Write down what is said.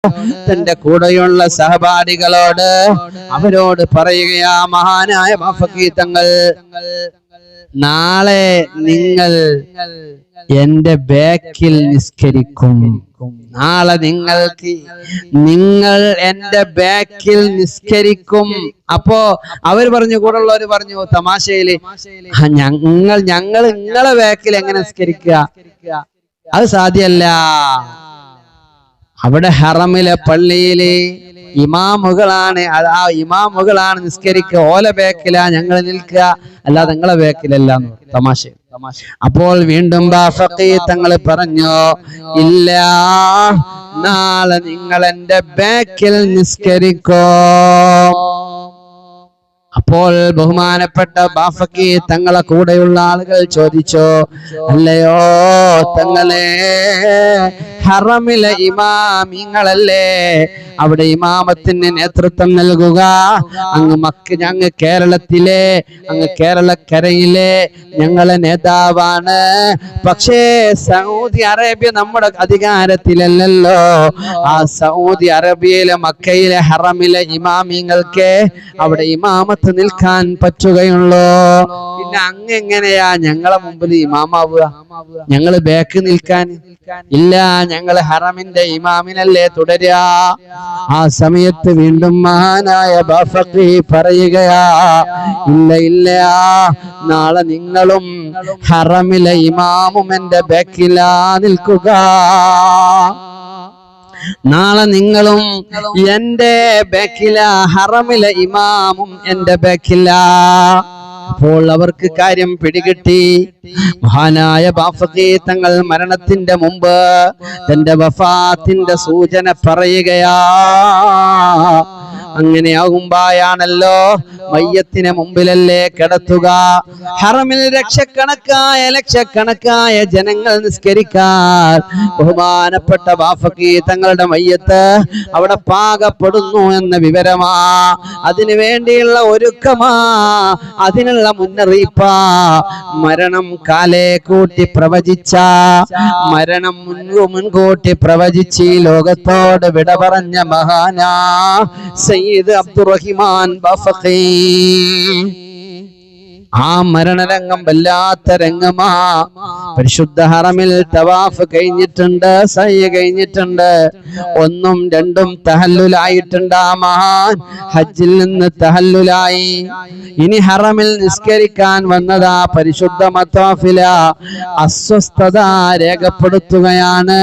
തന്റെ കൂടെയുള്ള സഹപാഠികളോട് അവരോട് പറയുകയാ മഹാനായ ബാഫഖി തങ്ങൾ, നാളെ നിങ്ങൾ എന്റെ ബാക്കിൽ നിസ്കരിക്കും. നാളെ നിങ്ങൾ എന്റെ ബാക്കിൽ നിസ്കരിക്കും. അപ്പോ അവർ പറഞ്ഞു, കൂടെയുള്ളവർ പറഞ്ഞു തമാശയില്, ഞങ്ങൾ നിങ്ങളെ ബാക്കിൽ എങ്ങനെ നിസ്കരിക്കുക? അത് സാധ്യമല്ല. അവിടെ ഹറമിലെ പള്ളിയില് ഇമാമുകളാണ്, ആ ഇമാമുകളാണ് നിസ്കരിക്കുക. ഓല ബേക്കിലാ ഞങ്ങൾ നിൽക്കുക, അല്ലാതെ നിങ്ങളെ ബേക്കിലല്ല. തമാശ. അപ്പോൾ വീണ്ടും ബാഫഖി തങ്ങൾ പറഞ്ഞു, ഇല്ല, നാളെ നിങ്ങൾ എന്റെ ബാക്കിൽ നിസ്കരിക്കോ. അപ്പോൾ ബഹുമാനപ്പെട്ട ബാഫഖി തങ്ങളെ കൂടെയുള്ള ആളുകൾ ചോദിച്ചു, അല്ലയോ തങ്ങളെ, ഹറമിലെ ഇമാമിങ്ങളല്ലേ അവിടെ ഇമാമത്തിന് നേതൃത്വം നൽകുക? അങ്ങ് കേരളത്തിലെ, അങ്ങ് കേരളക്കരയിലെ ഞങ്ങളെ നേതാവാണ്. പക്ഷേ സൗദി അറേബ്യ നമ്മുടെ അധികാരത്തിലല്ലല്ലോ. ആ സൗദി അറേബ്യയിലെ മക്കയിലെ ഹറമിലെ ഇമാമിങ്ങൾക്ക് അവിടെ ഇമാമത്ത് നിൽക്കാൻ പറ്റുകയുള്ളൂ. പിന്നെ അങ്ങ് എങ്ങനെയാ ഞങ്ങളെ മുമ്പിൽ ഇമാമാവുക? ഞങ്ങള് ബാക്ക് നിൽക്കാൻ ഇല്ല, ഞങ്ങള് ഹറമിന്റെ ഇമാമിനല്ലേ തുടരുക. ആ സമയത്ത് വീണ്ടും മഹാനായ ബാഫഖി പറയുകയാ, ഇല്ല, നാളെ നിങ്ങളും ഹറമിലെ ഇമാമും എന്റെ ബാക്കിലാ നിൽക്കുക. നാളെ നിങ്ങളും എന്റെ ബാക്കിലാ, ഹറമിലെ ഇമാമും എന്റെ ബാക്കിലാ. അപ്പോൾ അവർക്ക് കാര്യം പിടികിട്ടി. മഹാനായ ബാഫഖി തങ്ങൾ മരണത്തിന്റെ മുമ്പ് തന്റെ വഫാത്തിന്റെ സൂചന പറയുകയാ. അങ്ങനെയാകുമ്പോഴാണല്ലോ മയ്യത്തിന് മുമ്പിലല്ലേ കിടത്തുക. ഹറമിൽ ലക്ഷക്കണക്കായ ജനങ്ങൾ നിസ്കരിക്കാൻ ബഹുമാനപ്പെട്ട ബാഫഖി തങ്ങളുടെ മയ്യത്ത് അവിടെ പാകപ്പെടുന്നു എന്ന വിവരമാ. അതിനു വേണ്ടിയുള്ള ഒരുക്കമാ, അതിനുള്ള മുന്നറിയിപ്പാ. മരണം കാലേ കൂട്ടി പ്രവചിച്ച, മരണം മുൻകൂട്ടി പ്രവചിച്ച് ലോകത്തോട് വിട പറഞ്ഞ മഹാനാ സയ്യിദ് അബ്ദുറഹിമാൻ ബാഫഖി. ആ മരണരംഗം വല്ലാത്ത രംഗമാ. പരിശുദ്ധ ഹറമിൽ തവാഫ് കഴിഞ്ഞിട്ടുണ്ട്, സഅയ് കഴിഞ്ഞിട്ടുണ്ട്, 1ഉം 2ഉം തഹല്ലുലായിട്ടുണ്ട്. ആ മഹാൻ ഹജ്ജിൽ നിന്ന് തഹല്ലുലായി. ഇനി ഹറമിൽ നിസ്കരിക്കാൻ വന്നതാ പരിശുദ്ധ മത്വാഫില അസ്വസ്ഥത രേഖപ്പെടുത്തുകയാണ്.